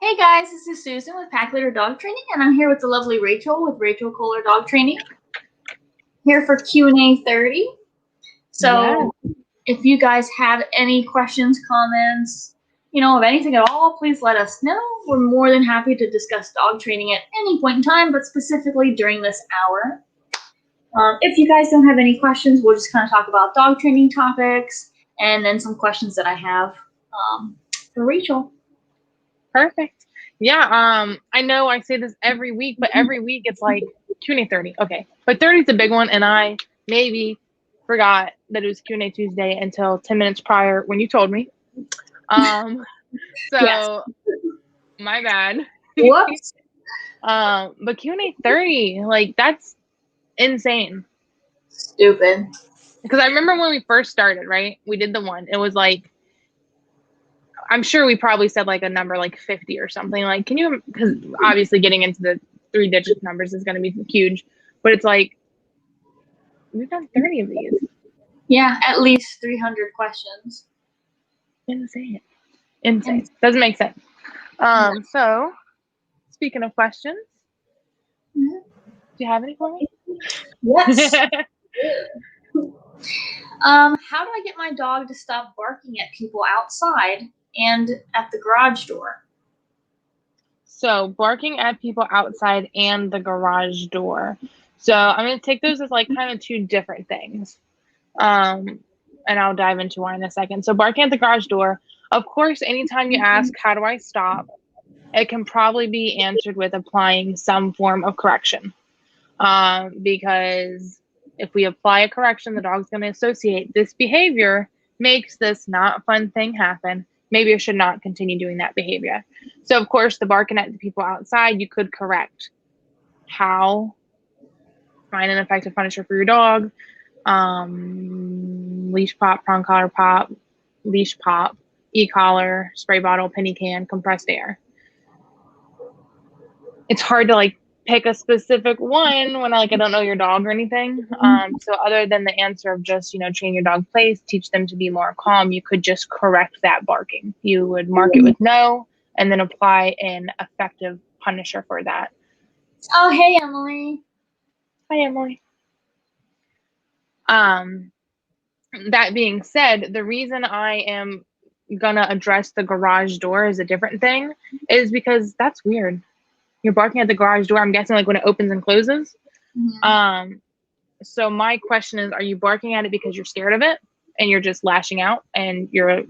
Hey guys, this is Susan with Pack Litter Dog Training, and I'm here with the lovely Rachel with Rachel Kohler Dog Training. Here for Q&A 30. So if you guys have any questions, comments, of anything at all, please let us know. We're more than happy to discuss dog training at any point in time, but specifically during this hour. If you guys don't have any questions, we'll just kind of talk about dog training topics and then some questions that I have for Rachel. Perfect. Yeah, I know I say this every week, but every week it's like Q&A 30. Okay, but 30 is the big one, and I maybe forgot that it was Q&A Tuesday until 10 minutes prior when you told me. So my bad. Whoops. But Q&A 30, like, that's insane. Stupid. Because I remember when we first started, right? We did the one. It was like, I'm sure we probably said like a number like 50 or something. Like, can you, because obviously getting into the 3-digit numbers is going to be huge, but it's like, we've done 30 of these. Yeah, at least 300 questions. Insane. Doesn't make sense. So, speaking of questions, do you have any for me? Yes. How do I get my dog to stop barking at people outside and at the garage door? So, barking at people outside and the garage door. So, I'm going to take those as like kind of two different things. And I'll dive into why in a second. So, barking at the garage door, of course, anytime you ask, how do I stop? It can probably be answered with applying some form of correction. Because if we apply a correction, the dog's going to associate this behavior makes this not fun thing happen. Maybe I should not continue doing that behavior. So, of course, the barking at the people outside, you could correct. How? Find an effective punisher for your dog. Leash pop, prong collar pop, leash pop, e-collar, spray bottle, penny can, compressed air. It's hard to like pick a specific one when I don't know your dog or anything. So other than the answer of just, train your dog place, teach them to be more calm, you could just correct that barking. You would mark it with no and then apply an effective punisher for that. Oh, hey, Emily. Hi, Emily. That being said, the reason I am gonna address the garage door as a different thing is because that's weird. You're barking at the garage door, I'm guessing like when it opens and closes. Mm-hmm. So my question is, are you barking at it because you're scared of it and you're just lashing out and you're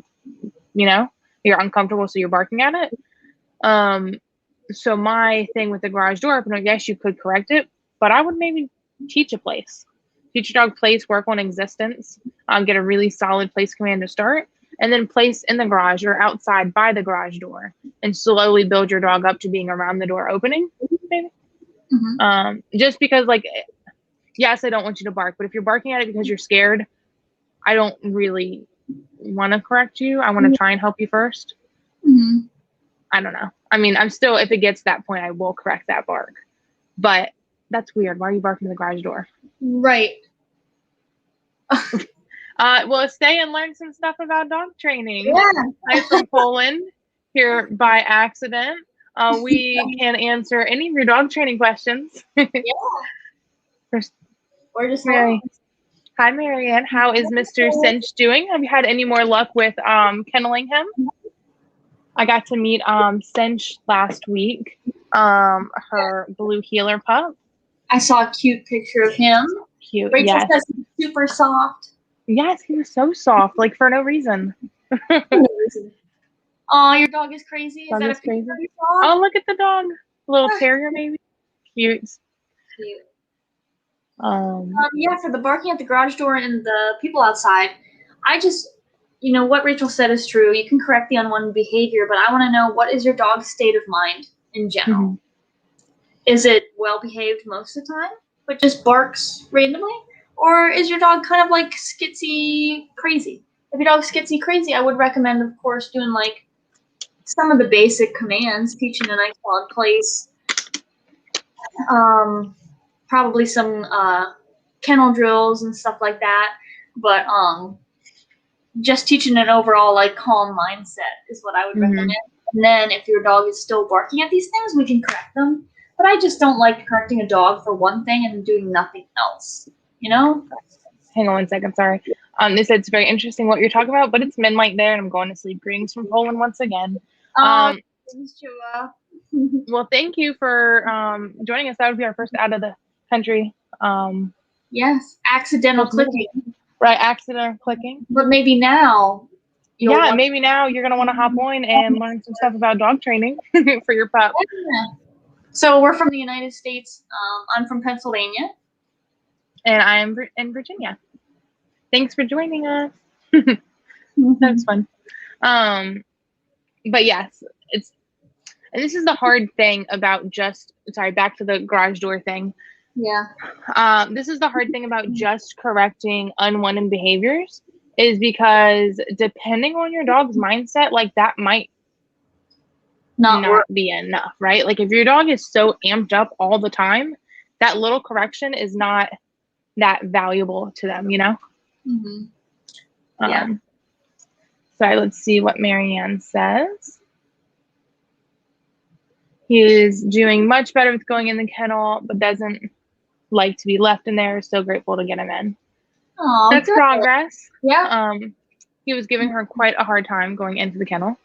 uncomfortable, so you're barking at it? So my thing with the garage door opener, yes, you could correct it, but I would maybe teach a place. Teach your dog place, work on existence, get a really solid place command to start, and then place in the garage or outside by the garage door and slowly build your dog up to being around the door opening, maybe. Mm-hmm. Just because, yes, I don't want you to bark, but if you're barking at it because you're scared, I don't really want to correct you. I want to try and help you first. Mm-hmm. I don't know. I mean, I'm still, if it gets to that point, I will correct that bark. But that's weird. Why are you barking at the garage door? Right. Well, stay and learn some stuff about dog training. Yeah. I'm from Poland here by accident. We can answer any of your dog training questions. Yeah. Or just Hi, Marianne. How is Mr. Cinch doing? Have you had any more luck with kenneling him? I got to meet Cinch last week, her blue heeler pup. I saw a cute picture of him. Cute, Rachel yes. says he's super soft. Yes, he was so soft, like for no reason. Oh, your dog is crazy. Is that a crazy? Oh, look at the dog. Little terrier, maybe. Cute. Yeah, for the barking at the garage door and the people outside, I just, what Rachel said is true. You can correct the unwanted behavior, but I want to know, what is your dog's state of mind in general? Mm-hmm. Is it well behaved most of the time, but just barks randomly? Or is your dog kind of like skitsy crazy? If your dog's skitsy crazy, I would recommend, of course, doing like some of the basic commands, teaching a nice solid place. Probably some kennel drills and stuff like that. But just teaching an overall calm mindset is what I would recommend. And then if your dog is still barking at these things, we can correct them. But I just don't like correcting a dog for one thing and doing nothing else, you know? Hang on 1 second, sorry. They said it's very interesting what you're talking about, but it's midnight there and I'm going to sleep. Greetings from Poland once again. Well, thank you for joining us. That would be our first out of the country. Yes, accidental clicking. Right, accidental clicking. But maybe now. Maybe now you're going to want to hop on and learn some stuff about dog training for your pup. Yeah. So we're from the United States. I'm from Pennsylvania. And I'm in Virginia. Thanks for joining us. That's fun. But yes, and this is the hard thing about back to the garage door thing. Yeah. This is the hard thing about just correcting unwanted behaviors is because depending on your dog's mindset, like that might not be enough, right? Like if your dog is so amped up all the time, that little correction is not that valuable to them, you know? Mm-hmm. Yeah. Sorry, let's see what Marianne says. He is doing much better with going in the kennel, but doesn't like to be left in there. So grateful to get him in. Oh, that's good. Progress. Yeah. He was giving her quite a hard time going into the kennel.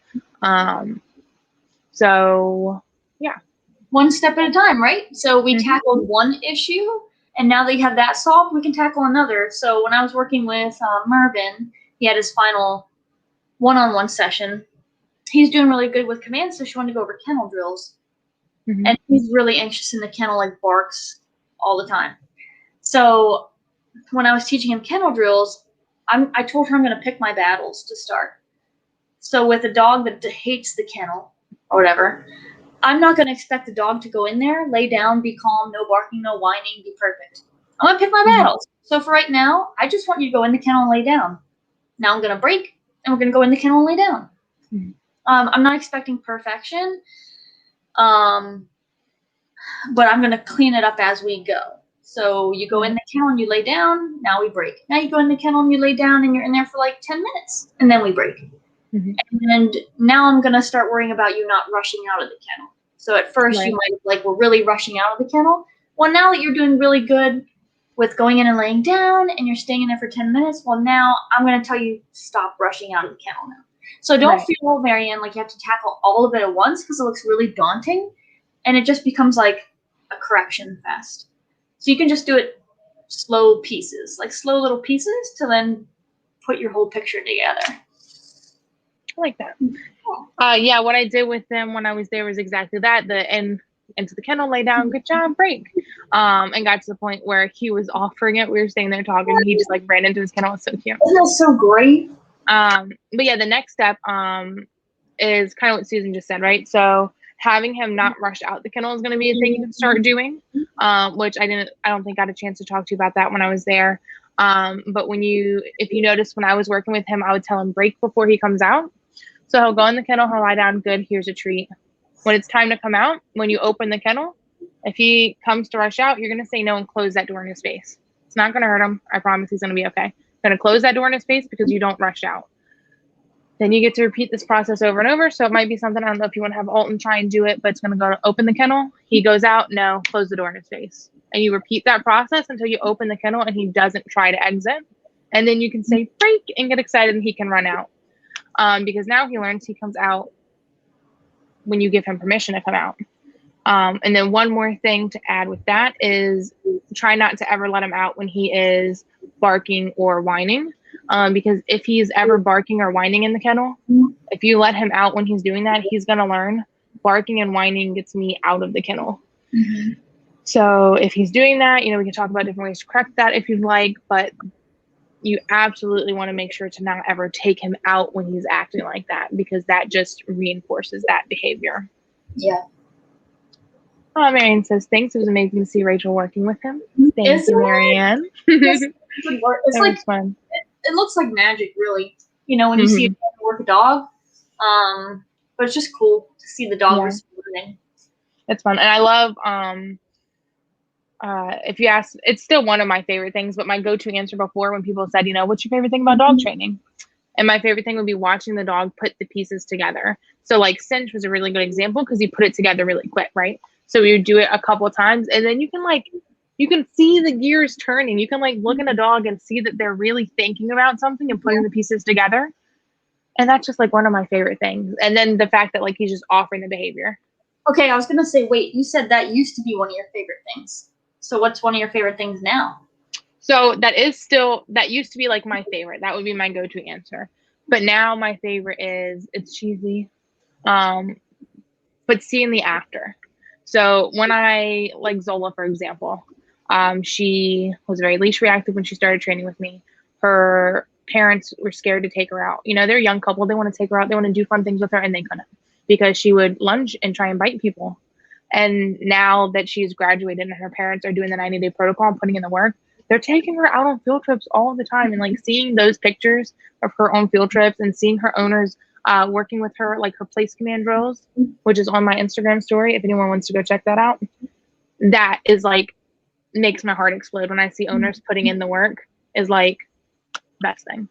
So yeah. One step at a time, right? So we tackled one issue, and now that you have that solved, we can tackle another. So when I was working with Mervin, he had his final one-on-one session. He's doing really good with commands, so she wanted to go over kennel drills. And he's really anxious in the kennel, like barks all the time. So when I was teaching him kennel drills, I told her I'm going to pick my battles to start. So with a dog that hates the kennel or whatever, I'm not going to expect the dog to go in there, lay down, be calm, no barking, no whining, be perfect. I'm going to pick my battles. So for right now, I just want you to go in the kennel and lay down. Now I'm going to break, and we're going to go in the kennel and lay down. I'm not expecting perfection, but I'm going to clean it up as we go. So you go in the kennel and you lay down, now we break. Now you go in the kennel and you lay down and you're in there for like 10 minutes, and then we break. And now I'm going to start worrying about you not rushing out of the kennel. So at first you might we're really rushing out of the kennel. Well, now that you're doing really good with going in and laying down and you're staying in there for 10 minutes, well, now I'm going to tell you stop rushing out of the kennel now. So don't feel, Marianne, like you have to tackle all of it at once because it looks really daunting and it just becomes like a correction fest. So you can just do it slow pieces, like slow little pieces to then put your whole picture together. I like that. What I did with them when I was there was exactly that. Into the kennel, lay down, good job, break. And got to the point where he was offering it. We were staying there talking. He just like ran into his kennel. It was so cute. Isn't that so great? But yeah, the next step is kind of what Susan just said, right? So having him not rush out the kennel is going to be a thing you can start doing, which I don't think I got a chance to talk to you about that when I was there. But if you notice when I was working with him, I would tell him break before he comes out. So he'll go in the kennel, he'll lie down, good, here's a treat. When it's time to come out, when you open the kennel, if he comes to rush out, you're going to say no and close that door in his face. It's not going to hurt him. I promise he's going to be okay. I'm going to close that door in his face because you don't rush out. Then you get to repeat this process over and over. So it might be something, I don't know if you want to have Alton try and do it, but it's going to go to open the kennel. He goes out, no, close the door in his face. And you repeat that process until you open the kennel and he doesn't try to exit. And then you can say break and get excited and he can run out. Because now he learns he comes out when you give him permission to come out. And then one more thing to add with that is try not to ever let him out when he is barking or whining. Because if he's ever barking or whining in the kennel, if you let him out when he's doing that, he's going to learn barking and whining gets me out of the kennel. So if he's doing that, we can talk about different ways to correct that if you'd like, but you absolutely want to make sure to not ever take him out when he's acting like that, because that just reinforces that behavior. Yeah. Marianne says, thanks. It was amazing to see Rachel working with him. Thank you, Marianne. It's like fun. It looks like magic, really. When you see a work a dog. But it's just cool to see the dog responding. It's fun. And I love, if you ask, it's still one of my favorite things, but my go-to answer before when people said, what's your favorite thing about dog training? And my favorite thing would be watching the dog put the pieces together. So like Cinch was a really good example because he put it together really quick, right? So we would do it a couple of times, and then you can see the gears turning. You can like look at a dog and see that they're really thinking about something and putting the pieces together. And that's just like one of my favorite things. And then the fact that like he's just offering the behavior. Okay, I was gonna say, wait, you said that used to be one of your favorite things. So what's one of your favorite things now? So that used to be like my favorite. That would be my go-to answer. But now my favorite is, it's cheesy, but seeing the after. So when I, like Zola, for example, she was very leash reactive when she started training with me. Her parents were scared to take her out. You know, they're a young couple. They want to take her out. They want to do fun things with her, and they couldn't because she would lunge and try and bite people. And now that she's graduated and her parents are doing the 90-day protocol and putting in the work, they're taking her out on field trips all the time. And like seeing those pictures of her on field trips and seeing her owners working with her, like her place command drills, which is on my Instagram story. If anyone wants to go check that out, that is like, makes my heart explode when I see owners putting in the work. Is like best thing.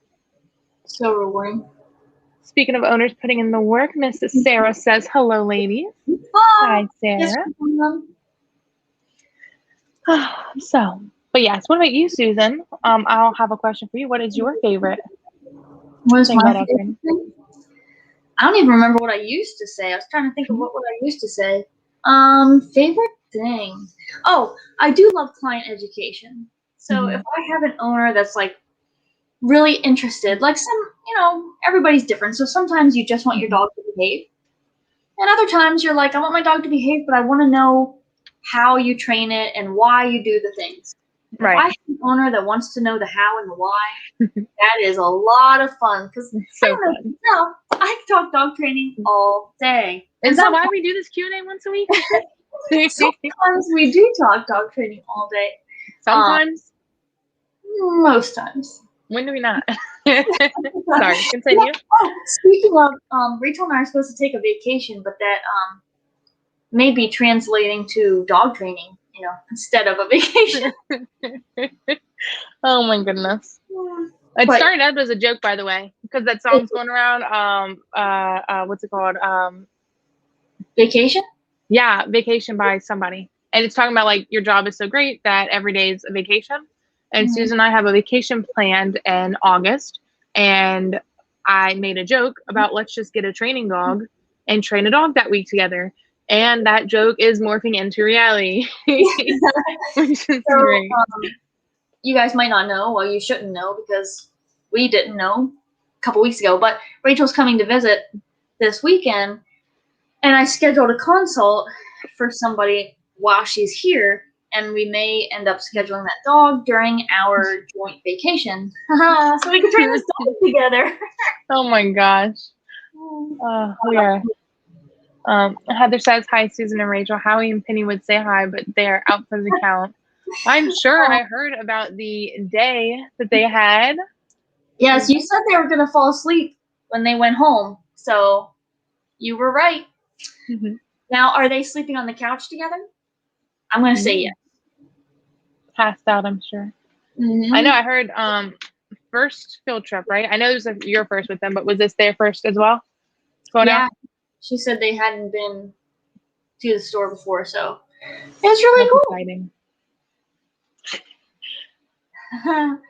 So rewarding. Speaking of owners putting in the work, Mrs. Sarah says, hello, ladies. Hi, Sarah. So, but yes, what about you, Susan? I'll have a question for you. What is your favorite What is thing my about favorite thing? I don't even remember what I used to say. I was trying to think of what I used to say. Favorite thing. Oh, I do love client education. So if I have an owner that's like really interested, like everybody's different. So sometimes you just want your dog to behave. And other times you're like, I want my dog to behave, but I want to know how you train it and why you do the things. Right. If I have an owner that wants to know the how and the why, that is a lot of fun. Because so fun. I can talk dog training all day. Is that why we do this Q&A once a week? Sometimes we do talk dog training all day. Sometimes? Most times. When do we not? Sorry, continue. Speaking of, Rachel and I are supposed to take a vacation, but that may be translating to dog training, instead of a vacation. Oh my goodness. It started out as a joke, by the way, because that song's going around. What's it called? Vacation? Yeah, Vacation by somebody. And it's talking about like your job is so great that every day is a vacation. And Susan and I have a vacation planned in August. And I made a joke about let's just get a training dog and train a dog that week together. And that joke is morphing into reality. Which is great. You guys might not know, well, you shouldn't know because we didn't know a couple weeks ago, but Rachel's coming to visit this weekend, and I scheduled a consult for somebody while she's here, and we may end up scheduling that dog during our joint vacation. So we can train this dog together. Oh my gosh. We are. Heather says, hi, Susan and Rachel. Howie and Penny would say hi, but they're out for the count. I'm sure I heard about the day that they had. Yes, you said they were going to fall asleep when they went home. So you were right. Now, are they sleeping on the couch together? I'm going to say yes. Passed out, I'm sure. I know I heard first field trip, right? I know it was your first with them, but was this their first as well? Going out? She said they hadn't been to the store before, so it was really cool. Exciting.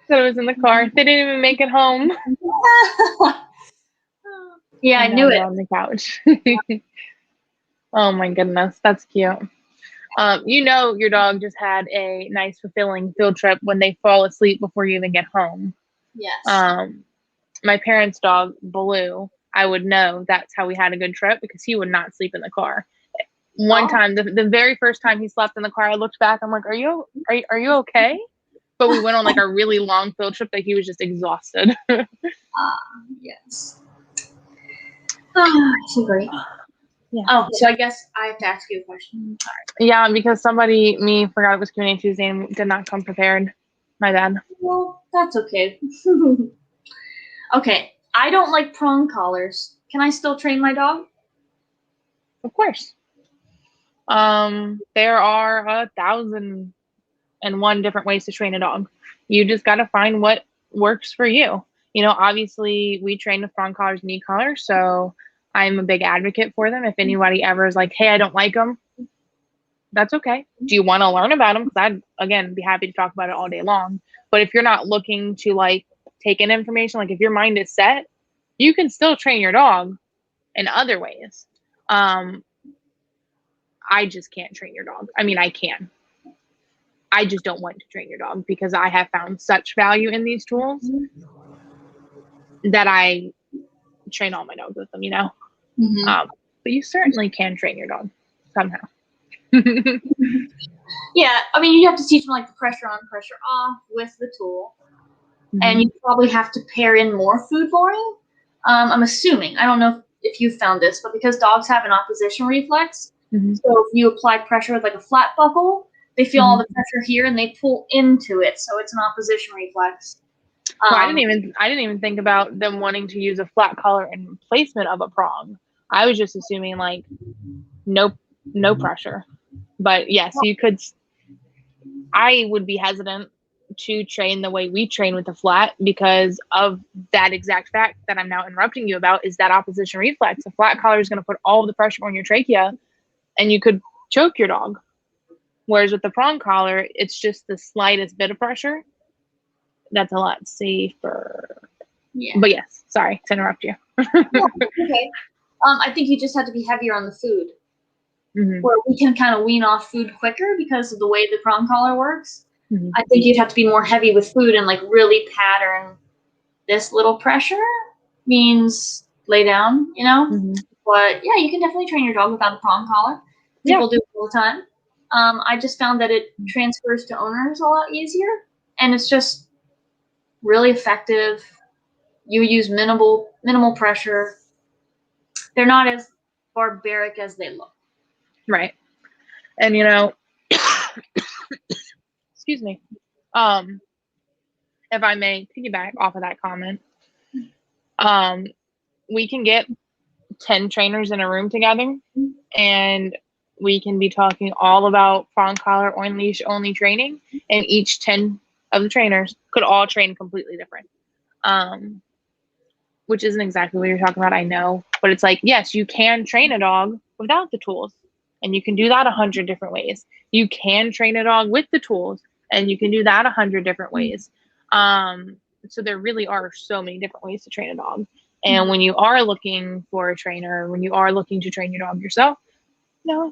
So it was in the car. They didn't even make it home. Yeah, I knew it. On the couch. Oh my goodness, that's cute. Your dog just had a nice, fulfilling field trip when they fall asleep before you even get home. Yes. My parents' dog, Blue, I would know that's how we had a good trip because he would not sleep in the car. One time, the very first time he slept in the car, I looked back. I'm like, are you okay? But we went on like a really long field trip that he was just exhausted. Yes. So great. Yeah. Oh, so I guess I have to ask you a question. All right. Yeah, because me forgot it was Q&A Tuesday and did not come prepared. My bad. Well, that's okay. Okay, I don't like prong collars. Can I still train my dog? Of course. There are 1,001 different ways to train a dog. You just got to find what works for you. Obviously we train with prong collars and e-collars, so I'm a big advocate for them. If anybody ever is like, hey, I don't like them, that's okay. Do you want to learn about them? Because I'd, again, be happy to talk about it all day long. But if you're not looking to like take in information, like if your mind is set, you can still train your dog in other ways. I just can't train your dog. I mean, I can. I just don't want to train your dog because I have found such value in these tools that I train all my dogs with them, but you certainly can train your dog somehow. Yeah, I mean, you have to teach them like the pressure on, pressure off with the tool. And you probably have to pair in more food boring. I'm assuming, I don't know if you found this, but because dogs have an opposition reflex, so if you apply pressure with like a flat buckle, they feel all the pressure here and they pull into it. So it's an opposition reflex. Well, I didn't even think about them wanting to use a flat collar in placement of a prong. I was just assuming like no pressure. But yes, you could. I would be hesitant to train the way we train with the flat because of that exact fact that I'm now interrupting you about is that opposition reflex. A flat collar is going to put all of the pressure on your trachea and you could choke your dog. Whereas with the prong collar, it's just the slightest bit of pressure. That's a lot safer. Yeah. But yes, sorry to interrupt you. Okay. I think you just have to be heavier on the food. Where we can kind of wean off food quicker because of the way the prong collar works. I think you'd have to be more heavy with food and like really pattern this little pressure means lay down, But yeah, you can definitely train your dog without a prong collar. People do it all the time. I just found that it transfers to owners a lot easier and it's just really effective. You use minimal pressure. They're not as barbaric as they look. Right. And excuse me. If I may piggyback off of that comment, we can get 10 trainers in a room together and we can be talking all about prong collar on leash only training, and each 10 of the trainers could all train completely different. Which isn't exactly what you're talking about, I know, but it's like, yes, you can train a dog without the tools, and you can do that 100 different ways. You can train a dog with the tools, and you can do that 100 different ways. So there really are so many different ways to train a dog. And when you are looking for a trainer, when you are looking to train your dog yourself,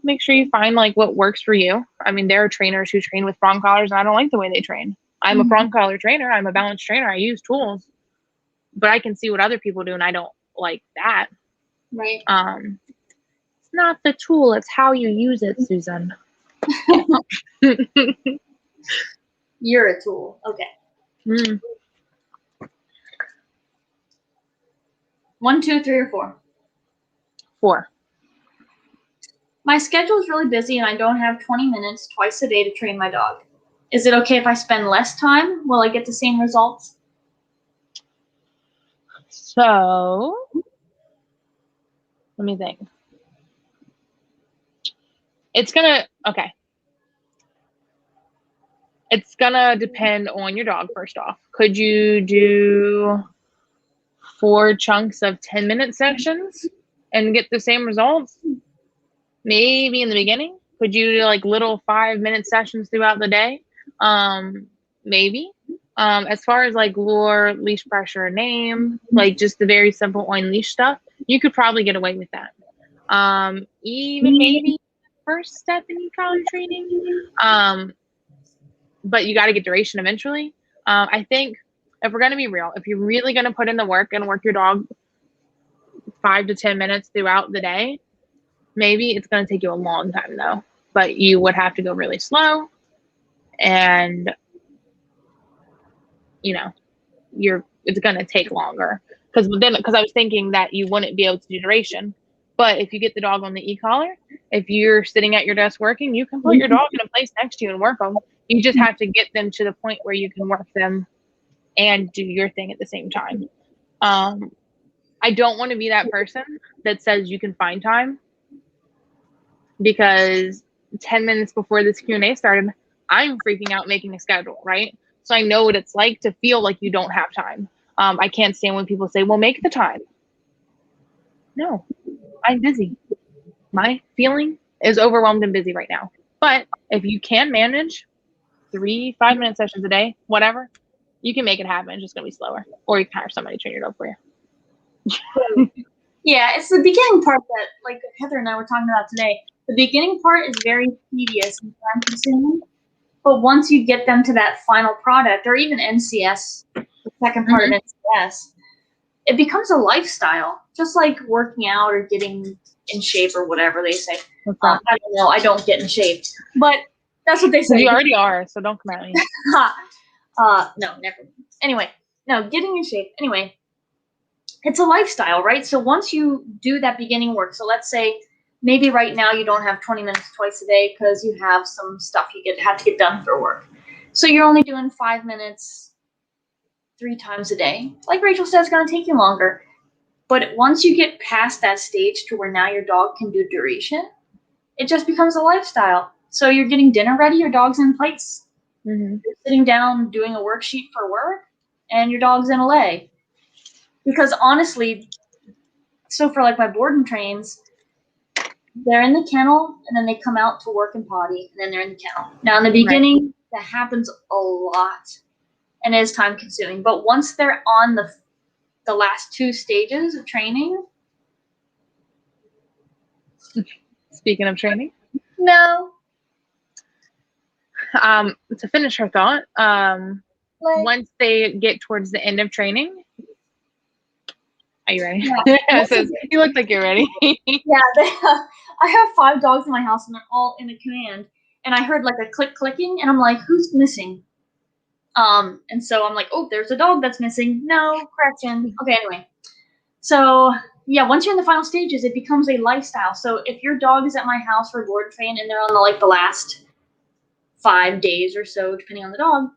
make sure you find like what works for you. I mean, there are trainers who train with prong collars, and I don't like the way they train. I'm a prong collar trainer. I'm a balanced trainer. I use tools. But I can see what other people do, and I don't like that. Right. It's not the tool; it's how you use it, Susan. You're a tool. Okay. 1, 2, 3, or 4? 4. My schedule is really busy, and I don't have 20 minutes twice a day to train my dog. Is it okay if I spend less time? Will I get the same results? So, let me think. It's gonna depend on your dog, first off. Could you do 4 chunks of 10-minute sections and get the same results? Maybe in the beginning. Could you do like little 5-minute sessions throughout the day? Maybe. As far as like lure, leash pressure, name, like just the very simple on leash stuff, you could probably get away with that. Even maybe first step in e-collar training. But you got to get duration eventually. I think if we're going to be real, if you're really going to put in the work and work your dog 5 to 10 minutes throughout the day, maybe it's going to take you a long time though, but you would have to go really slow, and it's going to take longer because I was thinking that you wouldn't be able to do duration. But if you get the dog on the e-collar, if you're sitting at your desk working, you can put your dog in a place next to you and work them. You just have to get them to the point where you can work them and do your thing at the same time. I don't want to be that person that says you can find time, because 10 minutes before this Q&A started, I'm freaking out making a schedule, right? So I know what it's like to feel like you don't have time. I can't stand when people say, well, make the time. No, I'm busy. My feeling is overwhelmed and busy right now. But if you can manage 3 5-minute sessions a day, whatever, you can make it happen. It's just going to be slower. Or you can hire somebody to train your dog for you. Yeah, it's the beginning part that, like Heather and I were talking about today. The beginning part is very tedious and time consuming. But once you get them to that final product, or even NCS, the second part of NCS, it becomes a lifestyle, just like working out or getting in shape or whatever they say. I don't know. I don't get in shape, but that's what they say. You already are, so don't come at me. No, never. Anyway, no, getting in shape. Anyway, it's a lifestyle, right? So once you do that beginning work, so let's say maybe right now you don't have 20 minutes twice a day because you have some stuff you have to get done for work. So you're only doing 5 minutes 3 times a day. Like Rachel says, it's going to take you longer. But once you get past that stage to where now your dog can do duration, it just becomes a lifestyle. So you're getting dinner ready, your dog's in place. You're sitting down doing a worksheet for work, and your dog's in a lay. Because honestly, so for like my board and trains, they're in the kennel, and then they come out to work and potty, and then they're in the kennel. Now in the beginning, that happens a lot, and it is time consuming. But once they're on the last 2 stages of training. Speaking of training. No. To finish her thought, once they get towards the end of training, are you ready? Yeah. You look like you're ready. Yeah, I have 5 dogs in my house, and they're all in a command. And I heard like a clicking, and I'm like, who's missing? And so I'm like, oh, there's a dog that's missing. No, correction. Okay, anyway. So yeah, once you're in the final stages, it becomes a lifestyle. So if your dog is at my house for board train and they're on the last 5 days or so, depending on the dog,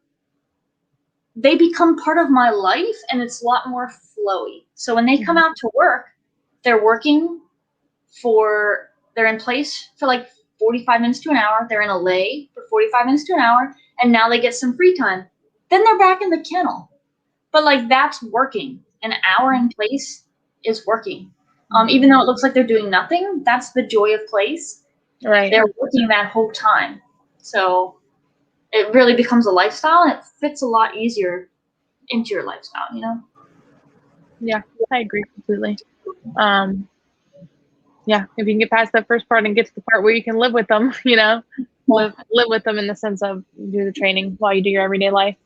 they become part of my life, and it's a lot more flowy. So when they come out to work, they're in place for like 45 minutes to an hour. They're in a lay for 45 minutes to an hour, and now they get some free time. Then they're back in the kennel. But like that's working. An hour in place is working. Even though it looks like they're doing nothing, that's the joy of place. Right. They're working that whole time. So it really becomes a lifestyle, and it fits a lot easier into your lifestyle, you know? Yeah, I agree completely. Yeah, if you can get past that first part and get to the part where you can live with them, you know, live with them in the sense of do the training while you do your everyday life.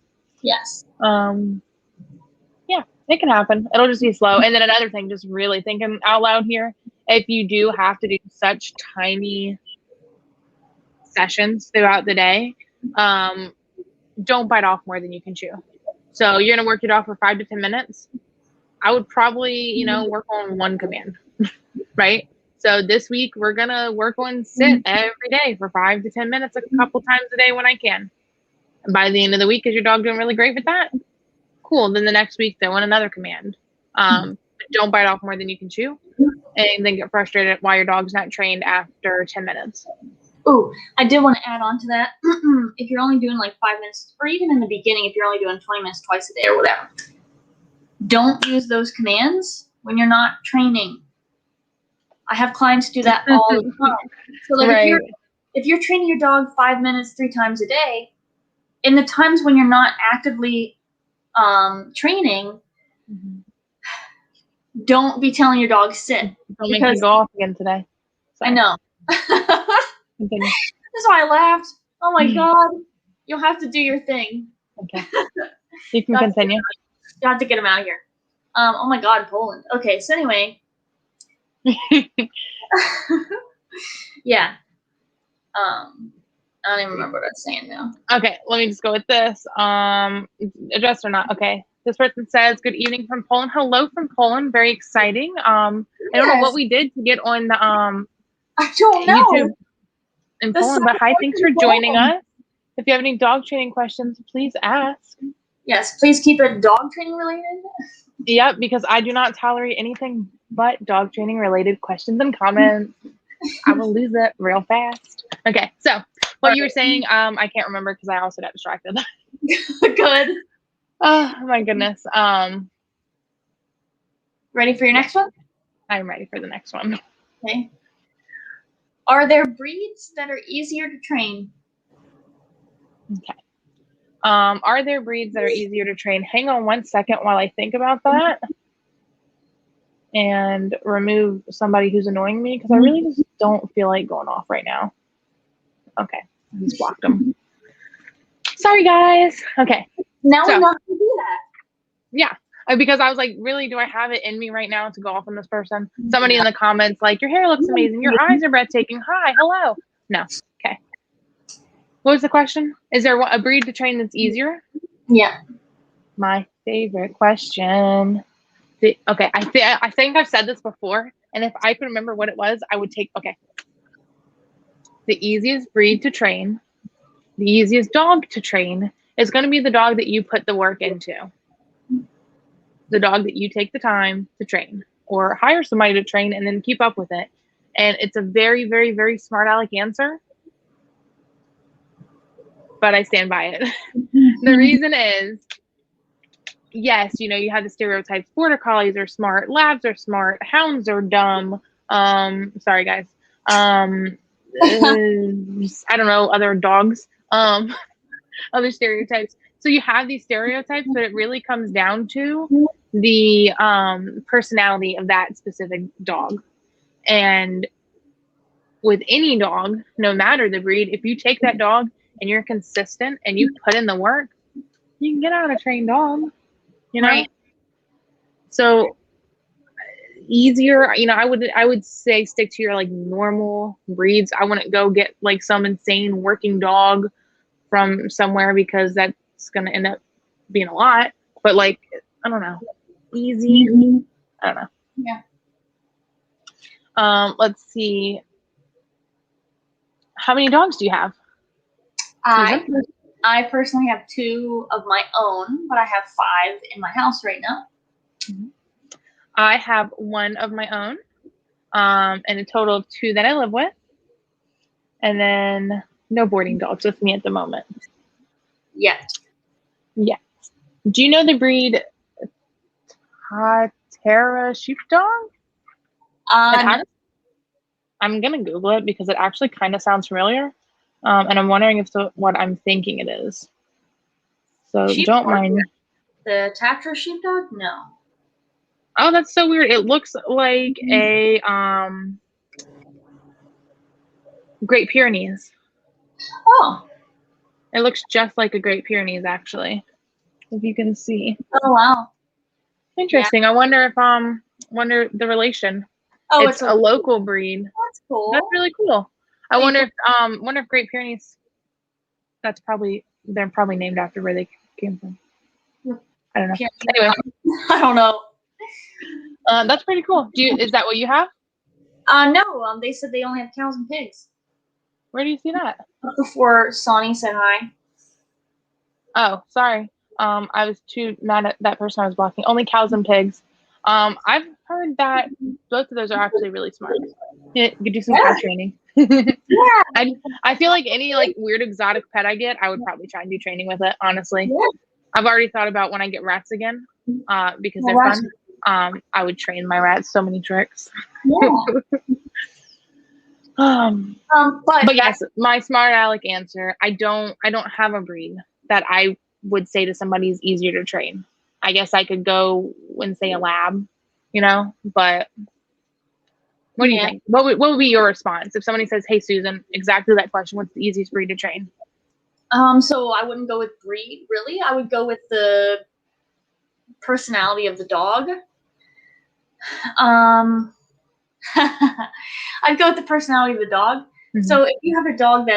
Yes. Yeah, it can happen. It'll just be slow. And then another thing, just really thinking out loud here, if you do have to do such tiny sessions throughout the day, don't bite off more than you can chew. So you're going to work your dog for 5 to 10 minutes. I would probably, work on 1 command, right? So this week we're going to work on sit every day for 5 to 10 minutes, a couple times a day when I can. And by the end of the week, is your dog doing really great with that? Cool. Then the next week they want another command. Don't bite off more than you can chew, and then get frustrated while your dog's not trained after 10 minutes. Oh, I did want to add on to that. If you're only doing like 5 minutes, or even in the beginning, if you're only doing 20 minutes twice a day or whatever, don't use those commands when you're not training. I have clients do that all the time. So like if you're training your dog 5 minutes 3 times a day, in the times when you're not actively training, don't be telling your dog sit. Don't make me go off again today. Sorry. I know. That's why I laughed. Oh my God. You'll have to do your thing. Okay. You can continue. You have to get him out of here. Oh my God, Poland. Okay, so anyway. Yeah. I don't even remember what I was saying now. Okay, let me just go with this. Addressed or not? Okay. This person says, "Good evening from Poland." Hello from Poland. Very exciting. I don't know what we did to get on the I don't know. YouTube in Poland, but hi, thanks for joining us. If you have any dog training questions, please ask. Yes, please keep it dog training related. Yep, because I do not tolerate anything but dog training related questions and comments. I will lose it real fast. Okay, so what you were saying, I can't remember because I also got distracted. Good. Oh my goodness. Ready for your next one? I'm ready for the next one. Okay. Are there breeds that are easier to train? Okay. Are there breeds that are easier to train? Hang on 1 second while I think about that and remove somebody who's annoying me because I really just don't feel like going off right now. Okay, I just blocked them. Sorry, guys. Okay. Now we know how to do that. Yeah, because I was like, really, do I have it in me right now to go off on this person? Somebody in the comments like, your hair looks amazing. Your eyes are breathtaking. Hi, hello. No. Okay. What was the question? Is there a breed to train that's easier? Yeah. My favorite question. Okay, I think I've said this before, and if I could remember what it was, I would take. Okay. The easiest breed to train, the easiest dog to train is going to be the dog that you put the work into. The dog that you take the time to train or hire somebody to train and then keep up with it. And it's a very, very, very smart aleck answer, but I stand by it. The reason is, yes, you have the stereotypes. Border collies are smart. Labs are smart. Hounds are dumb. Sorry, guys. I don't know, other dogs. Other stereotypes. So you have these stereotypes, but it really comes down to the personality of that specific dog. And with any dog, no matter the breed, if you take that dog and you're consistent and you put in the work, you can get out a trained dog, Right. So easier, I would say stick to your like normal breeds. I wouldn't go get like some insane working dog from somewhere because that's going to end up being a lot. But like, I don't know, easy. I don't know. Yeah. Let's see. How many dogs do you have? I personally have 2 of my own, but I have 5 in my house right now. I have 1 of my own, and a total of 2 that I live with, and then no boarding dogs with me at the moment. Yet. Yes. Do you know the breed Tara sheepdog? I'm gonna Google it because it actually kind of sounds familiar, and I'm wondering if what I'm thinking it is. So don't mind. The Tatra sheepdog? No. Oh, that's so weird. It looks like a Great Pyrenees. Oh. It looks just like a Great Pyrenees, actually. If you can see. Oh wow. Interesting. Yeah. I wonder if wonder the relation. Oh, it's a local breed. That's cool. That's really cool. I wonder if Great Pyrenees. They're probably named after where they came from. I don't know. Anyway, I don't know. That's pretty cool. Is that what you have? No. They said they only have cows and pigs. Where do you see that? Before Sonny said hi. Oh, sorry. I was too mad at that person I was blocking. Only cows and pigs. I've heard that both of those are actually really smart. You could do some cow training. Yeah. I feel like any like weird exotic pet I get, I would probably try and do training with it, honestly. Yeah. I've already thought about when I get rats again, because they're fun. I would train my rats so many tricks. Yeah. But yes, my smart aleck answer, I don't have a breed that I would say to somebody is easier to train. I guess I could go and say a lab, but what do you think? What would be your response if somebody says, hey, Susan, exactly that question, what's the easiest breed to train? So I wouldn't go with breed, really. I would go with the personality of the dog. I'd go with the personality of the dog. Mm-hmm. So if you have a dog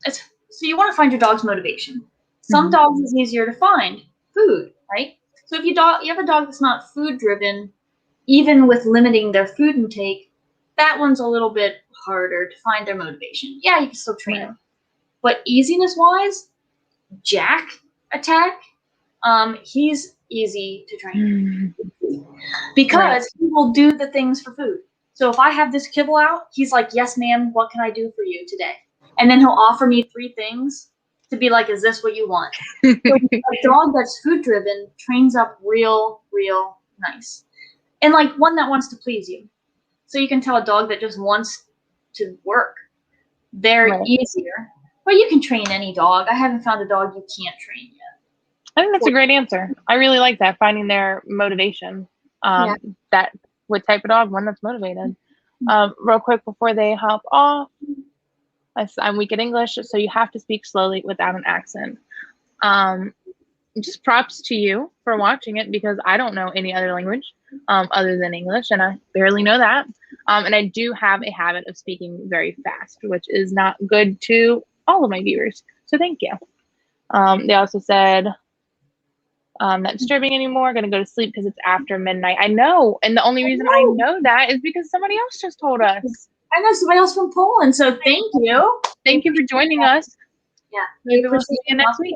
so you want to find your dog's motivation. Some dogs is easier to find food, right? So if you have a dog that's not food driven, even with limiting their food intake, that one's a little bit harder to find their motivation. Yeah, you can still train them. But easiness wise, Jack Attack, he's easy to train because he will do the things for food. So if I have this kibble out, he's like, yes, ma'am, what can I do for you today? And then he'll offer me 3 things to be like, is this what you want? So a dog that's food driven trains up real nice. and like one that wants to please you. So you can tell a dog that just wants to work. They're easier. But you can train any dog. I haven't found a dog you can't train yet. I think that's a great answer. I really like that, finding their motivation. That what type of dog? One that's motivated. Real quick before they hop off, I'm weak at English, so you have to speak slowly without an accent. Just props to you for watching it, because I don't know any other language other than English, and I barely know that. And I do have a habit of speaking very fast, which is not good to all of my viewers. So thank you. They also said, not disturbing anymore, gonna go to sleep because it's after midnight. I know, and the only reason I know that is because somebody else just told us. I know somebody else from Poland, so thank you. Thank you for joining us. Yeah, maybe we'll see you next week.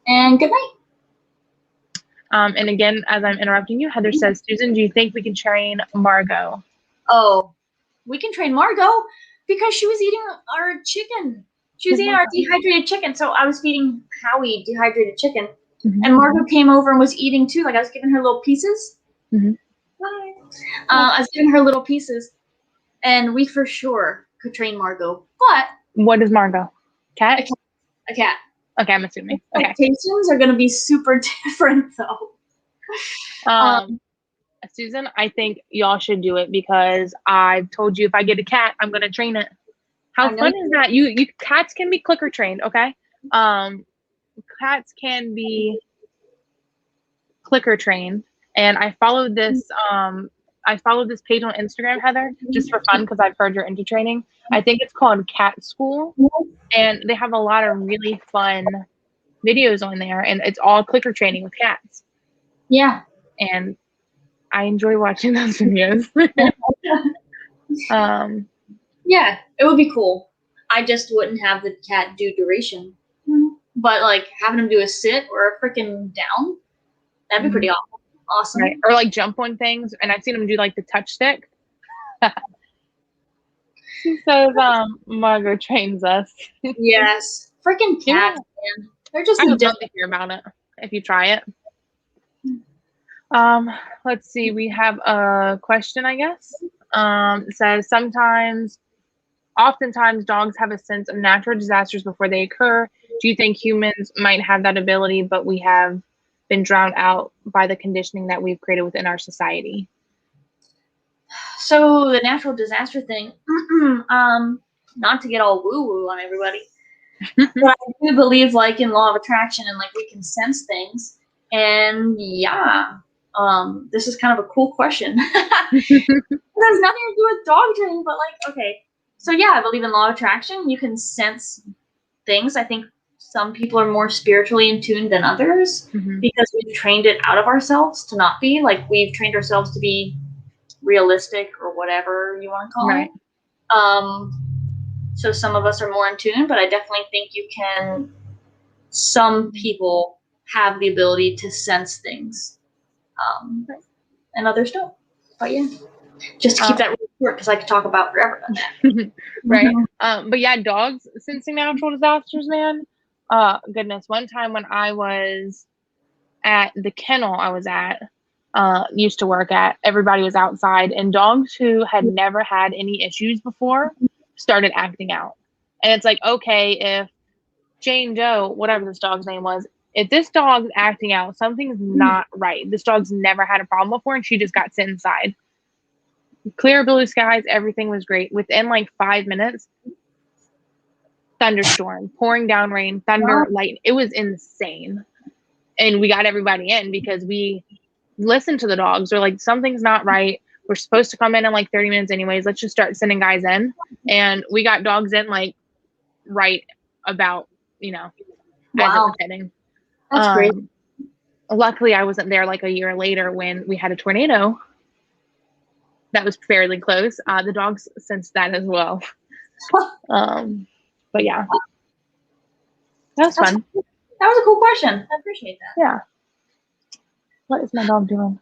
And good night. And again, as I'm interrupting you, Heather says, Susan, do you think we can train Margot? Oh, we can train Margot because she was eating our chicken. She was eating our dehydrated chicken. So I was feeding Howie dehydrated chicken. And Margot came over and was eating too. Like I was giving her little pieces. I was giving her little pieces. And we for sure could train Margot. But what is Margot? Cat? A cat. Okay, I'm assuming. Okay. Expectations are going to be super different though. Susan, I think y'all should do it because I've told you if I get a cat, I'm going to train it. How fun is that? You cats can be clicker trained, okay? Cats can be clicker trained, and I followed this page on Instagram, Heather, just for fun because I've heard you're into training. I think it's called Cat School, and they have a lot of really fun videos on there, and it's all clicker training with cats. Yeah. And I enjoy watching those videos. Yeah, it would be cool. I just wouldn't have the cat do duration. But like having him do a sit or a freaking down, that'd be pretty awesome. Right. Or like jump on things, and I've seen him do like the touch stick. She says, Margot trains us. Yes. Freaking cats, man. They're just I would love to hear about it if you try it. Let's see. We have a question, I guess. It says, oftentimes dogs have a sense of natural disasters before they occur. Do you think humans might have that ability, but we have been drowned out by the conditioning that we've created within our society? So the natural disaster thing, not to get all woo-woo on everybody, but I do believe like in law of attraction and like we can sense things. And yeah, this is kind of a cool question. It has nothing to do with dog training, but like, okay. So yeah, I believe in law of attraction. You can sense things. I think some people are more spiritually in tune than others because we've trained it out of ourselves to not be. Like we've trained ourselves to be realistic or whatever you want to call it. So some of us are more in tune, but I definitely think some people have the ability to sense things, and others don't. But yeah, just to keep that really short because I could talk about forever about that. Right. But yeah, dogs sensing natural disasters, man. Goodness. One time when I was at the kennel I was at, used to work at, everybody was outside, and dogs who had never had any issues before started acting out. And it's like, okay, if Jane Doe, whatever this dog's name was, if this dog's acting out, something's not right. This dog's never had a problem before, and she just got sent inside. Clear blue skies, everything was great. Within like 5 minutes, thunderstorm, pouring down rain, thunder, lightning. It was insane. And we got everybody in because we listened to the dogs. We're like, something's not right. We're supposed to come in like 30 minutes anyways. Let's just start sending guys in. And we got dogs in like right about, as it was hitting. That's great. Luckily, I wasn't there like a year later when we had a tornado that was fairly close. The dogs sensed that as well. But yeah, that was fun. That was a cool question. I appreciate that. Yeah. What is my dog doing?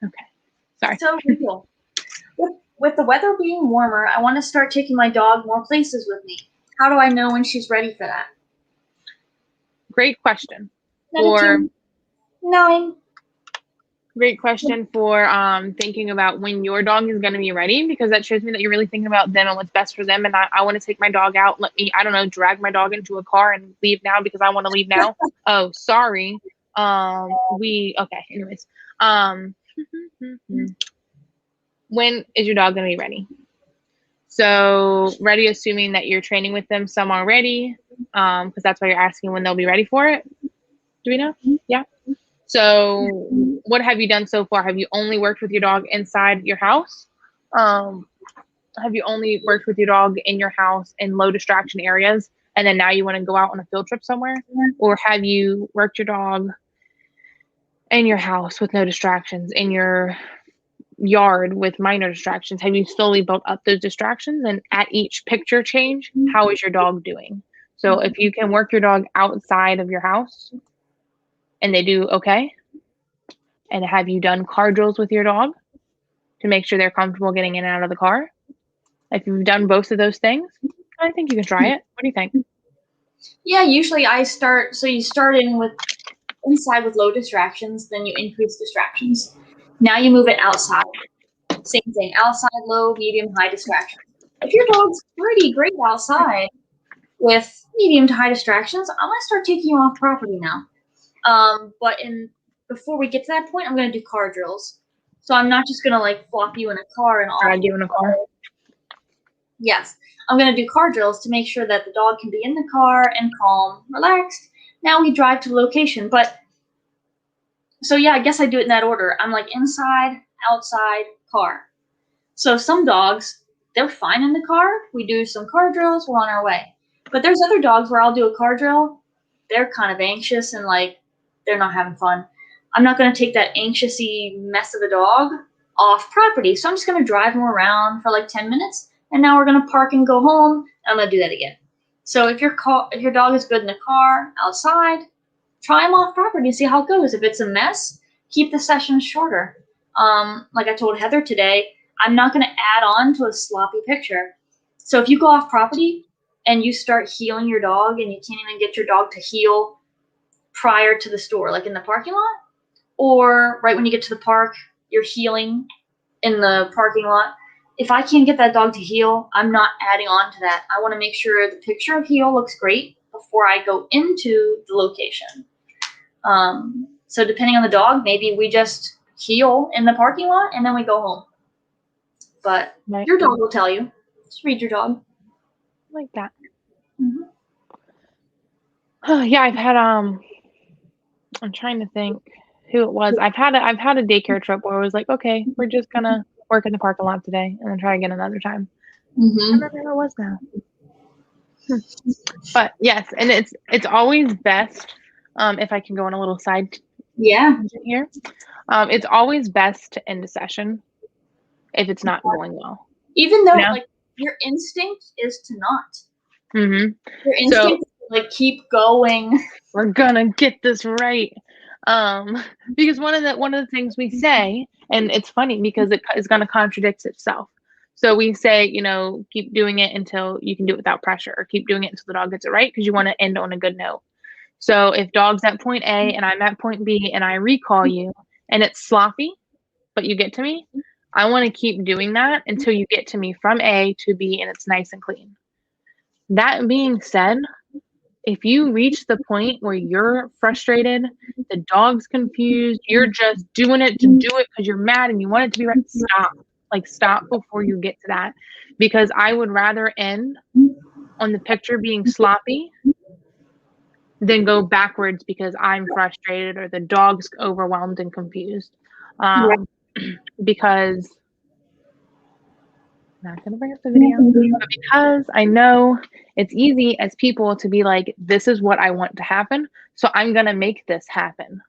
Okay. Sorry. So cool. With the weather being warmer, I want to start taking my dog more places with me. How do I know when she's ready for that? Great question. 9. Great question for thinking about when your dog is going to be ready, because that shows me that you're really thinking about them and what's best for them. And I want to take my dog out. Let me, I don't know, drag my dog into a car and leave now because I want to leave now. Oh, sorry. Okay. Anyways, when is your dog going to be ready? So ready, assuming that you're training with them some already, because that's why you're asking when they'll be ready for it. Do we know? Yeah. So what have you done so far? Have you only worked with your dog inside your house? Have you only worked with your dog in your house in low distraction areas, and then now you want to go out on a field trip somewhere? Or have you worked your dog in your house with no distractions, in your yard with minor distractions? Have you slowly built up those distractions? And at each picture change, how is your dog doing? So if you can work your dog outside of your house and they do okay, and have you done car drills with your dog to make sure they're comfortable getting in and out of the car? If you've done both of those things, I think you can try it. What do you think? Yeah, usually I start, so you start in with inside with low distractions, then you increase distractions. Now you move it outside. Same thing, outside, low, medium, high distractions. If your dog's pretty great outside with medium to high distractions, I'm gonna start taking you off property now. But before we get to that point, I'm gonna do car drills. So I'm not just gonna like flop you in a car and Drag you in a car. Yes, I'm gonna do car drills to make sure that the dog can be in the car and calm, relaxed. Now we drive to the location. But so yeah, I guess I do it in that order. I'm like inside, outside, car. So some dogs, they're fine in the car. We do some car drills, we're on our way. But there's other dogs where I'll do a car drill. They're kind of anxious and like they're not having fun. I'm not going to take that anxiousy mess of a dog off property. So I'm just going to drive them around for like 10 minutes. And now we're going to park and go home. And I'm going to do that again. So if your dog is good in the car, outside, try them off property and see how it goes. If it's a mess, keep the session shorter. Like I told Heather today, I'm not going to add on to a sloppy picture. So if you go off property and you start healing your dog and you can't even get your dog to heel prior to the store, like in the parking lot, or right when you get to the park, you're healing in the parking lot. If I can't get that dog to heel, I'm not adding on to that. I want to make sure the picture of heel looks great before I go into the location. So depending on the dog, maybe we just heel in the parking lot and then we go home. But your dog will tell you. Just read your dog. Like that. Mm-hmm. Oh, yeah, I've had I'm trying to think who it was. I've had a daycare trip where I was like, okay, we're just gonna work in the parking lot today and then try again another time. Mm-hmm. I don't remember who it was now. But yes, and it's always best if I can go on a little side here. It's always best to end a session if it's not going well. Even though like your instinct is to not. Mm-hmm. Your instinct is to like keep going. We're gonna get this right. Because one of the things we say, and it's funny because it is gonna contradict itself. So we say, keep doing it until you can do it without pressure, or keep doing it until the dog gets it right, because you want to end on a good note. So if dog's at point A and I'm at point B and I recall you and it's sloppy, but you get to me, I want to keep doing that until you get to me from A to B and it's nice and clean. That being said, if you reach the point where you're frustrated, the dog's confused, you're just doing it to do it because you're mad and you want it to be right, stop. Like, stop before you get to that. Because I would rather end on the picture being sloppy than go backwards because I'm frustrated or the dog's overwhelmed and confused. Because I'm not going to bring up the video, but because I know it's easy as people to be like, this is what I want to happen, so I'm going to make this happen.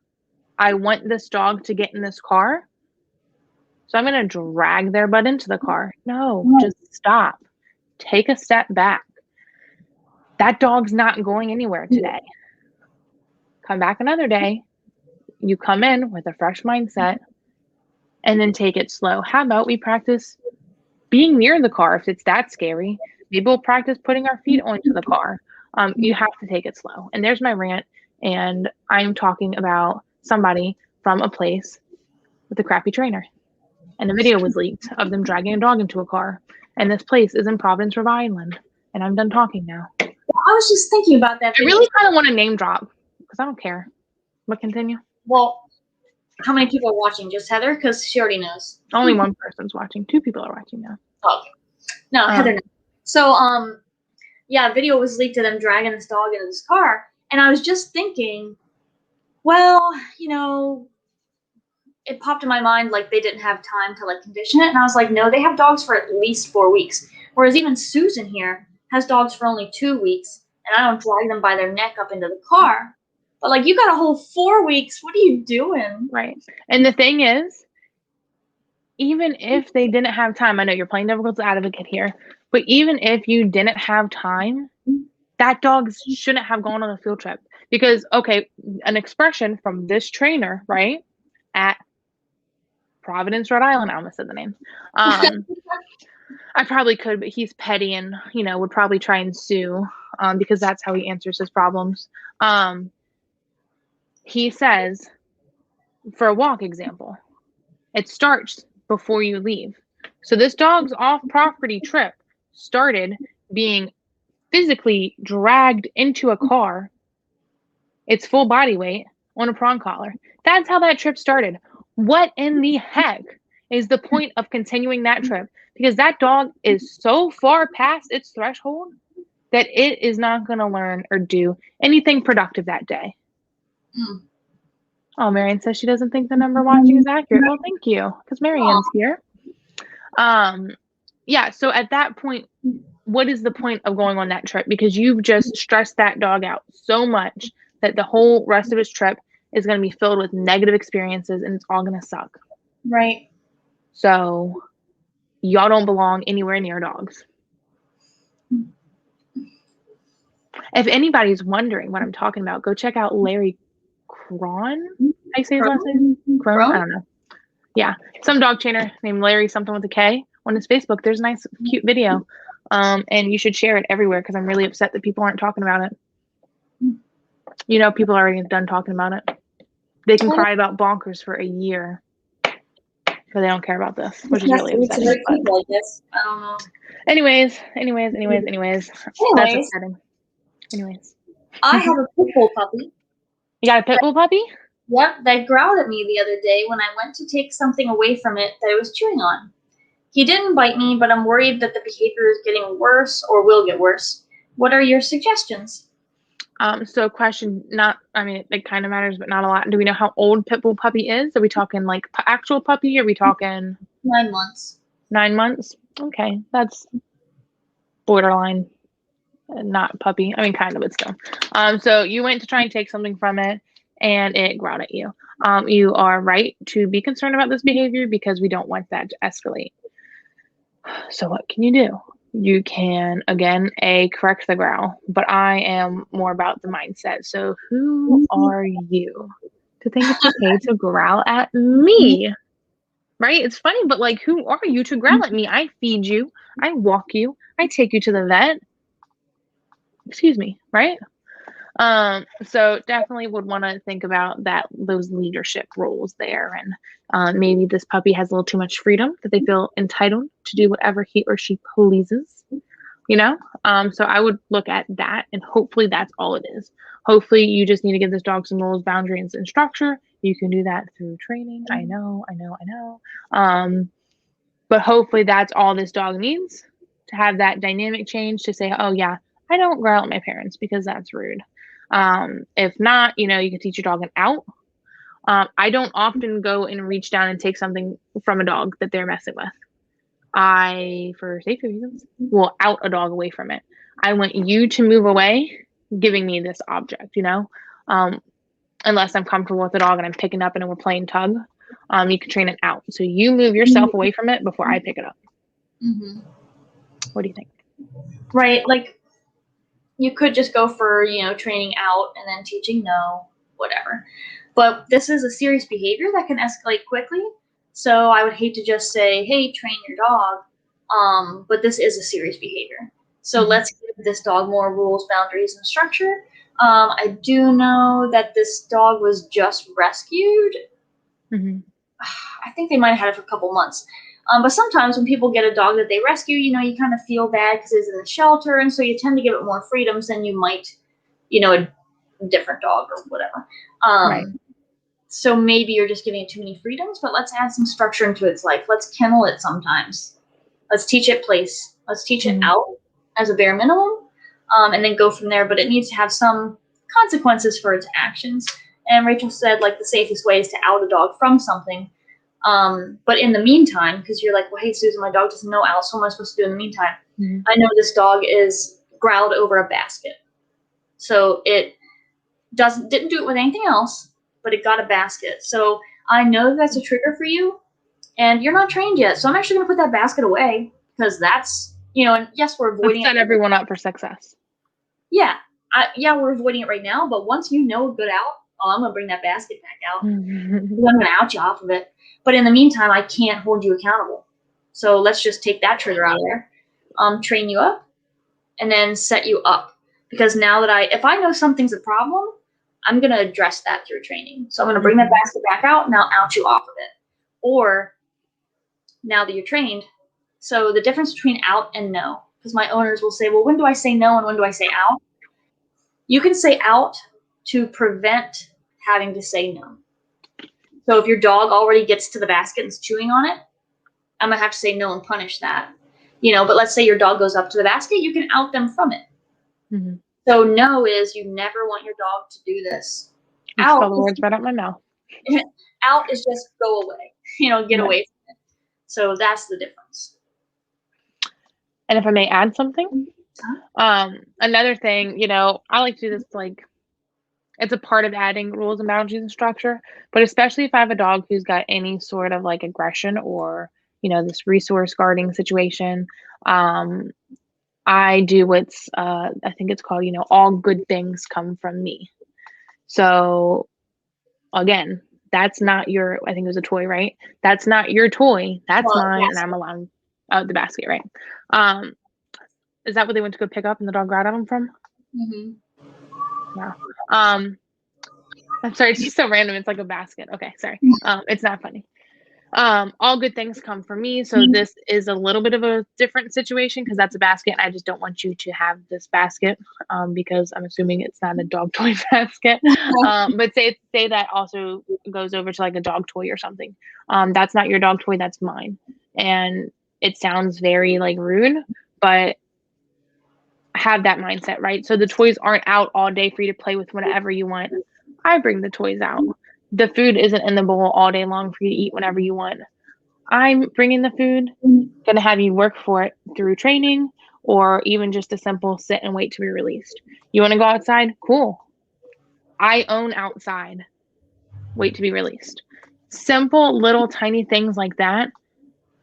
I want this dog to get in this car, so I'm going to drag their butt into the car. No, just stop. Take a step back. That dog's not going anywhere today. Come back another day. You come in with a fresh mindset and then take it slow. How about we practice being near the car if it's that scary? Maybe we'll practice putting our feet onto the car. You have to take it slow. And there's my rant. And I'm talking about somebody from a place with a crappy trainer. And a video was leaked of them dragging a dog into a car. And this place is in Providence, Rhode Island. And I'm done talking now. I was just thinking about that I really kind of want to name drop because I don't care. But continue. Well, how many people are watching? Just Heather? Because she already knows. Only one person's watching. 2 people are watching now. Okay. No, Heather knows. So, yeah, a video was leaked of them dragging this dog into this car. And I was just thinking, well, you know, it popped in my mind like they didn't have time to like condition it. And I was like, no, they have dogs for at least 4 weeks. Whereas even Susan here has dogs for only 2 weeks. And I don't drag them by their neck up into the car. But like, you got a whole 4 weeks. What are you doing? Right. And the thing is, even if they didn't have time, I know you're playing devil's advocate here, but even if you didn't have time, that dog shouldn't have gone on a field trip. Because, okay, an expression from this trainer, right, at Providence, Rhode Island, I almost said the name. I probably could, but he's petty and, you know, would probably try and sue because that's how he answers his problems. He says, for a walk example, it starts before you leave. So this dog's off-property trip started being physically dragged into a car, its full body weight, on a prong collar. That's how that trip started. What in the heck is the point of continuing that trip? Because that dog is so far past its threshold that it is not going to learn or do anything productive that day. Oh, Marianne says she doesn't think the number watching is accurate. Well, thank you, because Marianne's here. Yeah, so at that point, what is the point of going on that trip? Because you've just stressed that dog out so much that the whole rest of his trip is going to be filled with negative experiences and it's all going to suck. Right. So y'all don't belong anywhere near dogs. If anybody's wondering what I'm talking about, go check out Larry Cron. I say his last name? Cron? I don't know. Yeah, some dog trainer named Larry something with a K on his Facebook. There's a nice, cute video, and you should share it everywhere because I'm really upset that people aren't talking about it. You know, people are already done talking about it. They can cry about bonkers for a year, but they don't care about this, which is really upsetting. I don't know. Anyways, that's upsetting. Anyways, I have a pit bull puppy. You got a pit bull puppy? Yep, that growled at me the other day when I went to take something away from it that it was chewing on. He didn't bite me, but I'm worried that the behavior is getting worse or will get worse. What are your suggestions? So question, it kind of matters, but not a lot. Do we know how old pit bull puppy is? Are we talking like actual puppy? Or are we talking 9 months? 9 months? Okay, that's borderline, not puppy. I mean, kind of, but still. So you went to try and take something from it, and it growled at you. You are right to be concerned about this behavior because we don't want that to escalate. So what can you do? You can, again, correct the growl, but I am more about the mindset. So who are you to think it's okay to growl at me? Right? It's funny, but like, who are you to growl at me? I feed you. I walk you. I take you to the vet. Excuse me, right? So definitely would want to think about those leadership roles there. And maybe this puppy has a little too much freedom that they feel entitled to do whatever he or she pleases, you know? So I would look at that, and hopefully that's all it is. Hopefully you just need to give this dog some rules, boundaries, and structure. You can do that through training. I know. But hopefully that's all this dog needs, to have that dynamic change, to say, oh yeah, I don't growl at my parents because that's rude. If not, you can teach your dog an out. I don't often go and reach down and take something from a dog that they're messing with. I, for safety reasons, will out a dog away from it. I want you to move away, giving me this object, unless I'm comfortable with the dog and I'm picking up and we're playing tug. You can train it out. So you move yourself away from it before I pick it up. Mm-hmm. What do you think? Right, like, you could just go for, training out and then teaching no, whatever. But this is a serious behavior that can escalate quickly. So I would hate to just say, hey, train your dog. But this is a serious behavior. So let's give this dog more rules, boundaries, and structure. I do know that this dog was just rescued. Mm-hmm. I think they might have had it for a couple months. But sometimes when people get a dog that they rescue, you kind of feel bad because it's in the shelter, and so you tend to give it more freedoms than you might, a different dog or whatever. Right. So maybe you're just giving it too many freedoms, but let's add some structure into its life. Let's kennel it sometimes. Let's teach it place. Let's teach it out as a bare minimum, and then go from there. But it needs to have some consequences for its actions. And Rachel said, like, the safest way is to out a dog from something. But in the meantime, because you're like, well, hey, Susan, my dog doesn't know Alice, so what am I supposed to do in the meantime? I know this dog is growled over a basket. So it didn't do it with anything else, but it got a basket. So I know that's a trigger for you, and you're not trained yet. So I'm actually going to put that basket away, because that's, and yes, we're avoiding Let's set everyone up for success. Yeah. We're avoiding it right now, but once you know good out, I'm going to bring that basket back out. I'm going to out you off of it. But in the meantime, I can't hold you accountable. So let's just take that trigger out of there, train you up, and then set you up. Because now that if I know something's a problem, I'm going to address that through training. So I'm going to bring that basket back out, and I'll out you off of it. Or now that you're trained, so the difference between out and no, because my owners will say, well, when do I say no and when do I say out? You can say out to prevent having to say no. So if your dog already gets to the basket and is chewing on it, I'm going to have to say no and punish that. But let's say your dog goes up to the basket, you can out them from it. So no is you never want your dog to do this. Out, spell the words right out my mouth. Out is just go away, get away from it. So that's the difference. And if I may add something, another thing, I like to do this, like, it's a part of adding rules and boundaries and structure, but especially if I have a dog who's got any sort of like aggression or, this resource guarding situation, I do what's, I think it's called, all good things come from me. So again, that's not your, I think it was a toy, right? That's not your toy. That's mine. Yes. And I'm allowed out the basket, right? Is that what they went to go pick up and the dog got them from? No. I'm sorry, it's just so random. It's like a basket. Okay, sorry. It's not funny. All good things come from me. So this is a little bit of a different situation because that's a basket. I just don't want you to have this basket because I'm assuming it's not a dog toy basket. But say that also goes over to like a dog toy or something. That's not your dog toy. That's mine. And it sounds very like rude, but have that mindset, right? So the toys aren't out all day for you to play with whenever you want. I bring the toys out. The food isn't in the bowl all day long for you to eat whenever you want. I'm bringing the food, going to have you work for it through training or even just a simple sit and wait to be released. You want to go outside? Cool. I own outside. Wait to be released. Simple little tiny things like that.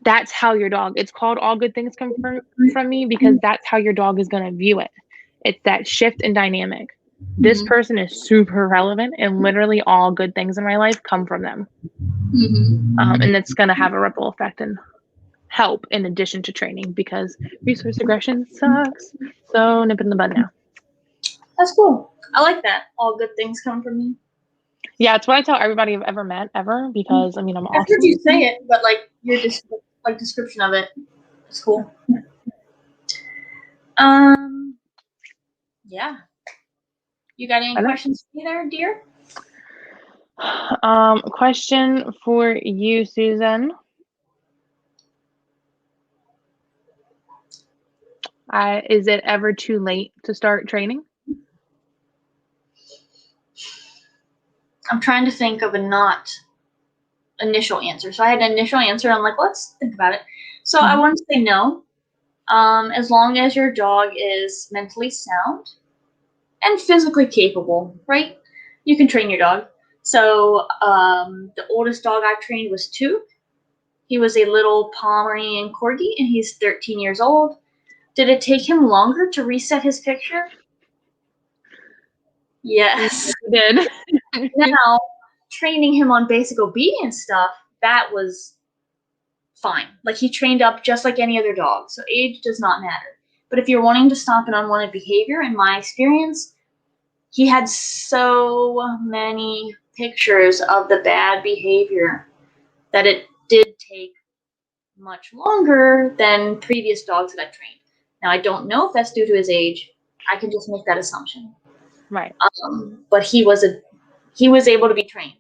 That's how your dog, it's called all good things come from me because that's how your dog is going to view it. It's that shift in dynamic. This person is super relevant and literally all good things in my life come from them. And it's going to have a ripple effect and help in addition to training because resource aggression sucks. So nip it in the bud now. That's cool. I like that. All good things come from me. Yeah, it's what I tell everybody I've ever met ever because I'm awesome. I've heard you say it, but like your description of it, it's cool. Yeah. You got any questions for me there, dear? Question for you, Susan. Is it ever too late to start training? I'm trying to think of a not initial answer. So I had an initial answer. I'm like, let's think about it. So I want to say no. As long as your dog is mentally sound and physically capable, right? You can train your dog. So the oldest dog I trained was 2. He was a little Pomeranian Corgi, and he's 13 years old. Did it take him longer to reset his picture? Yes. It did. Now, training him on basic obedience stuff, that was fine. Like, he trained up just like any other dog, so age does not matter. But if you're wanting to stop an unwanted behavior, in my experience, he had so many pictures of the bad behavior that it did take much longer than previous dogs that I've trained. Now, I don't know if that's due to his age. I can just make that assumption. Right. But he was able to be trained.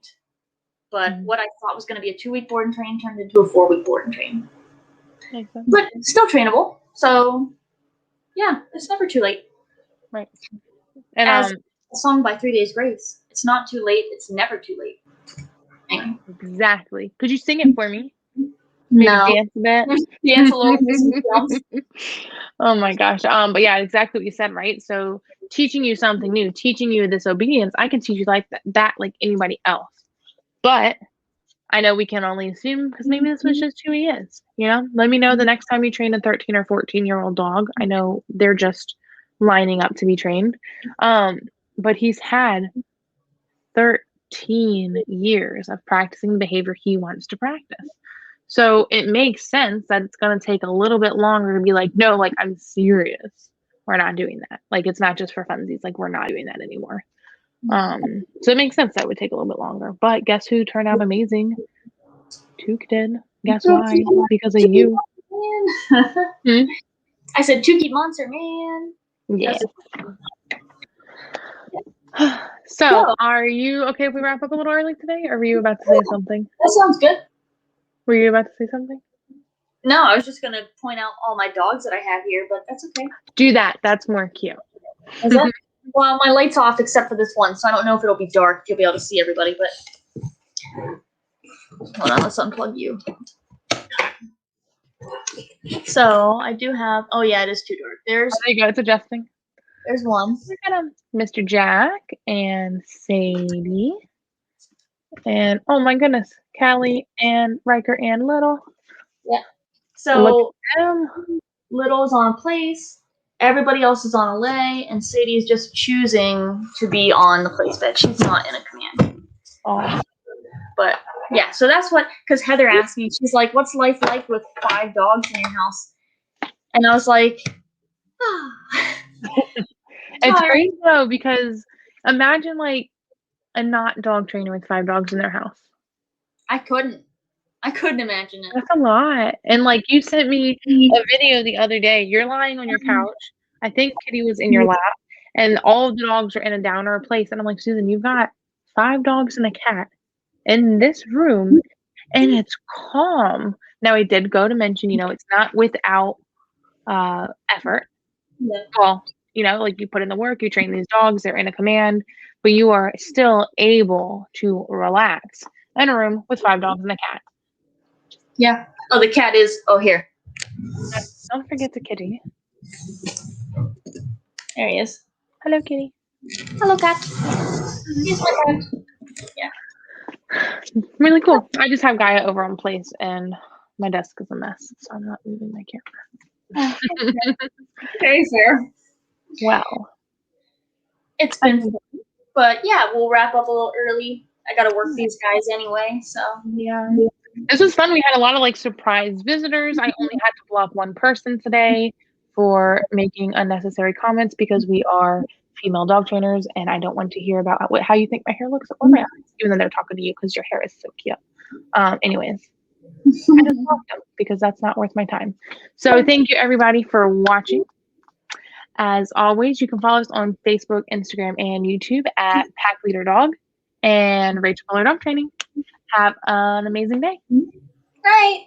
But what I thought was going to be a 2-week board and train turned into a 4-week board and train. Makes sense. But still trainable. So, yeah, it's never too late. Right. And As a song by 3 Days Grace, it's not too late. It's never too late. Anyway. Exactly. Could you sing it for me? Maybe No. dance a bit. Dance a little bit. Oh my gosh. But yeah, exactly what you said, right? So teaching you something new, teaching you this obedience, I can teach you like that like anybody else. But I know we can only assume because maybe this was just who he is. You know, let me know the next time you train a 13 or 14-year-old dog. I know they're just lining up to be trained. But he's had 13 years of practicing the behavior he wants to practice. So it makes sense that it's going to take a little bit longer to be like, no, like I'm serious. We're not doing that. Like it's not just for funsies. Like we're not doing that anymore. So it makes sense that would take a little bit longer. But guess who turned out amazing? Tuke did. Guess why? Because of you. I said Tukey Monster Man. Yeah. So are you okay if we wrap up a little early today? Or were you about to say something? That sounds good. Were you about to say something? No, I was just going to point out all my dogs that I have here, but that's okay. Do that. That's more cute. Is that? Well, my light's off except for this one, so I don't know if it'll be dark. You'll be able to see everybody, but hold on, let's unplug you. So I do have. Oh yeah, it is too dark. There you go. It's adjusting. There's one. We got Mr. Jack and Sadie, and oh my goodness, Callie and Riker and Little. Yeah. So look Little's on a place. Everybody else is on a lay, and Sadie is just choosing to be on the place bed. She's not in a command. Oh. But yeah, so that's what, because Heather asked me, she's like, what's life like with 5 dogs in your house? And I was like, It's great though, because imagine like a not dog trainer with 5 dogs in their house. I couldn't imagine it. That's a lot. And like you sent me a video the other day. You're lying on your couch. I think Kitty was in your lap, and all of the dogs are in a downer place. And I'm like, Susan, you've got 5 dogs and a cat in this room, and it's calm. Now, I did go to mention, you know, it's not without effort. Yeah. Well, you know, like you put in the work, you train these dogs, they're in a command, but you are still able to relax in a room with 5 dogs and a cat. Yeah. Oh, the cat is. Oh, here. Don't forget the kitty. There he is. Hello, kitty. Hello, cat. Here's my cat. Yeah. Really cool. I just have Gaia over on place, and my desk is a mess, so I'm not moving my camera. Very fair. Wow. It's been fun. But yeah, we'll wrap up a little early. I got to work these guys anyway, so. Yeah. This was fun. We had a lot of like surprise visitors. I only had to block one person today for making unnecessary comments because we are female dog trainers, and I don't want to hear about how you think my hair looks or my eyes, even though they're talking to you because your hair is so cute. Anyways, I just blocked them because that's not worth my time. So thank you everybody for watching. As always, you can follow us on Facebook, Instagram, and YouTube at Pack Leader Dog and Rachel Fuller Dog Training. Have an amazing day. Right.